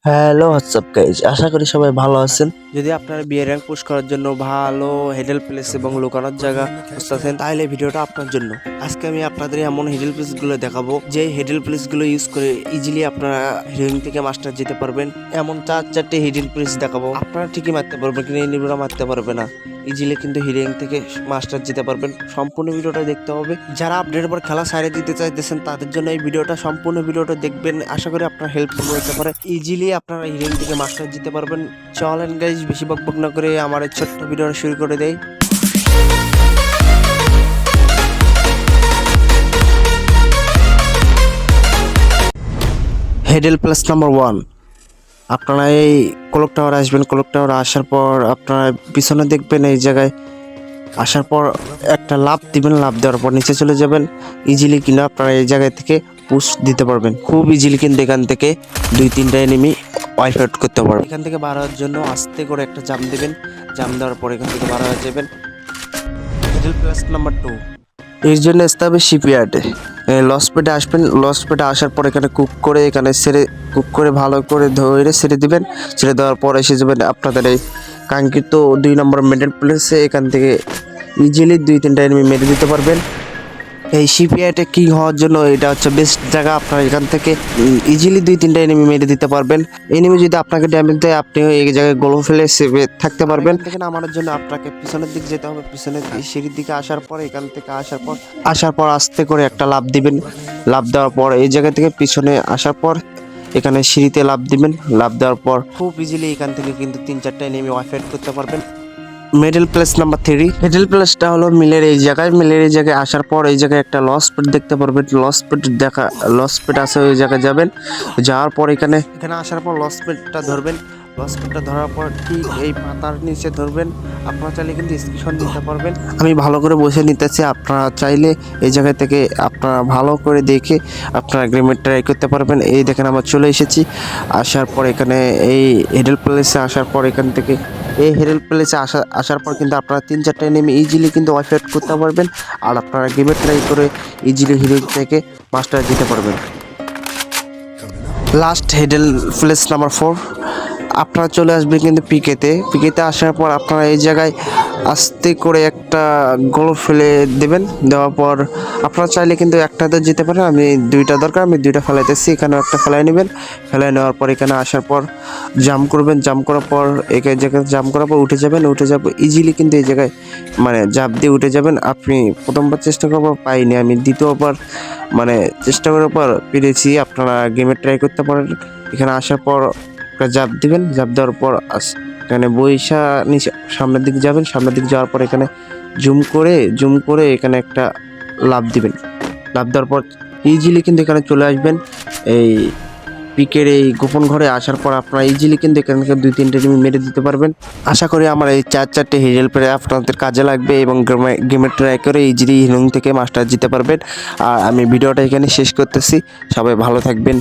Hello WhatsApp guys, আশা করি সবাই ভালো আছেন। যদি আপনারা বিয়ে র্যাঙ্ক পুশ করার জন্য ভালো হেডেল প্লেস এবং লুকানোর জায়গা খুঁজতেছেন, তাহলে ভিডিওটা আপনার জন্য। আজকে আমি আপনাদের এমন হেডেল প্লেস গুলো দেখাবো যে হেডেল প্লেস গুলো ইউজ করে ইজিলি আপনারা হিরোইন থেকে মাস্টার যেতে পারবেন। এমন চারটে হেডেল প্লেস দেখাবো, আপনারা ঠিকই মারতে পারবেন কিন্তু এনিমিরা মারতে পারবে না। ইজিলি কিন্তু হিরোইন থেকে মাস্টার যেতে পারবেন। সম্পূর্ণ ভিডিওটা দেখতে হবে। যারা আপডেটের পর খেলা সাইডে দিতে চাইতেছেন তাদের জন্য এই ভিডিওটা, সম্পূর্ণ ভিডিওটা দেখবেন। আশা করি আপনার হেল্পফুল হতে পারে। ইজিলি আপনারা হিরোইন থেকে মাস্টার যেতে পারবেন। চলেন গাইজ, বেশি বকবক না করে আমার এই ছোট্ট ভিডিওটা শুরু করে দেই। হেডেল প্লাস নাম্বার 1, আপনারা এই ক্লক টাওয়ার আসবেন। ক্লক টাওয়ার আসার পর আপনারা পিছনে দেখবেন, এই জায়গায় আসার পর একটা লাফ দিবেন। লাফ দেওয়ার পর নিচে চলে যাবেন। ইজিলি কিন্তু আপনারা এই জায়গা থেকে পুশ দিতে পারবেন খুব ইজিলি। কিন্তু এখান থেকে 2-3টা এনিমি ওয়াইপ আউট করতে পারবেন। এখান থেকে বার হওয়ার জন্য আস্তে করে একটা জাম্প দিবেন। জাম্প দেওয়ার পর এখান থেকে বার হয়ে যাবেন। মিডল প্লাস নাম্বার 2, এর জন্য আসতে হবে শিপইয়ার্ডে। লস পেটে আসবেন। লস পেটে আসার পর এখানে কুক করে, এখানে কুক করে ভালো করে ধরে ছেড়ে দিবেন। ছেড়ে দেওয়ার পর এসে যাবেন আপনাদের এই কাঙ্ক্ষিত 2 নম্বর মিডল প্লেসে। এখান থেকে ইজিলি 2-3টা এনিমি মেরে দিতে পারবেন। এই শিপইয়ার্ডে কিং হওয়ার জন্য এটা হচ্ছে বেস্ট জায়গা। আপনারা এখান থেকে ইজিলি 2-3টা এনিমি মেরে দিতে পারবেন। এনিমি যদি আপনাকে ড্যামেজ দেয়, আপনি এই জায়গায় গোল ফেলে সেভে থাকতে পারবেন। এখান থেকে নামানোর জন্য আপনাকে পিছনের দিকে যেতে হবে। পিছনের সিঁড়ির দিকে আসার পর, এখান থেকে আসার পর আস্তে করে একটা লাফ দিবেন। লাফ দেওয়ার পর এই জায়গা থেকে পিছনে আসার পর এখানে সিঁড়িতে লাফ দিবেন। লাফ দেওয়ার পর খুব ইজিলি এখান থেকে কিন্তু 3-4টা এনিমি ওয়াইপ আউট করতে পারবেন। মিডল প্লেস নাম্বার 3, মিডল প্লেসটা হলো মিলের এই জায়গায়। মিলের এই জায়গায় আসার পর এই জায়গায় একটা লস পেট দেখতে পারবেন। লস পেট আছে, ওই জায়গায় যাবেন। যাওয়ার পর এখানে আসার পর লস পেটটা ধরবেন। লস পেটটা ধরার পর ঠিক এই পাতার নিচে ধরবেন। আপনারা চাইলে কিন্তু স্ক্রিনশট নিতে পারবেন। আমি ভালো করে বসে নিতেছি, আপনারা চাইলে এই জায়গা থেকে আপনারা ভালো করে দেখে আপনারা গেমে ট্রাই করতে পারবেন। এই দেখেন আমরা চলে এসেছি। আসার পর এখানে এই হেডেল প্লেসে আসার পর এখান থেকে এই হেডেল প্লেসে আসার পর কিন্তু আপনারা 3-4টা এনিমি ইজিলি কিন্তু ওয়াইপ আউট করতে পারবেন। আর আপনারা গেমে ট্রাই করে ইজিলি হিরোইন থেকে মাস্টার দিতে পারবেন। লাস্ট হেডেল প্লেস নাম্বার 4, আপনারা চলে আসবেন কিন্তু পিকেতে আসার পর আপনারা এই জায়গায় আস্তে করে একটা গোল ফেলে দেবেন। দেওয়ার পর আপনারা চাইলে কিন্তু একটাতে যেতে পারেন। আমি 2টা দরকার, আমি 2টা ফেলাইতেছি। এখানে একটা ফেলাই নেবেন। ফেলাই নেওয়ার পর এখানে আসার পর জাম্প করবেন। জাম্প করার পর এই জায়গায় জাম্প করার পর উঠে যাবেন। ইজিলি কিন্তু এই জায়গায় মানে জাম্প দিয়ে উঠে যাবেন। আপনি প্রথমবার চেষ্টা করার পর পাইনি, আমি দ্বিতীয়বার মানে চেষ্টা করার পর পেরেছি। আপনারা গেমে ট্রাই করতে পারেন। এখানে আসার পর জাপ দিবেন। জাপ দেওয়ার পর এখানে বৈশা নিচে সামনের দিকে যাবেন। সামনের দিকে যাওয়ার পর এখানে জুম করে এখানে একটা লাফ দিবেন। লাফ দেওয়ার পর ইজিলি কিন্তু এখানে চলে আসবেন। এই পিকের এই গোপন ঘরে আসার পর আপনারা ইজিলি কিন্তু এখান থেকে 2-3টে এনিমি মেরে দিতে পারবেন। আশা করি আমার এই 4-4টে হেডেল প্লে আপনাদের কাজে লাগবে এবং গেমে ট্রাই করে ইজিলি হিরোইন থেকে মাস্টার জিতে পারবেন। আর আমি ভিডিওটা এখানে শেষ করতেছি। সবাই ভালো থাকবেন।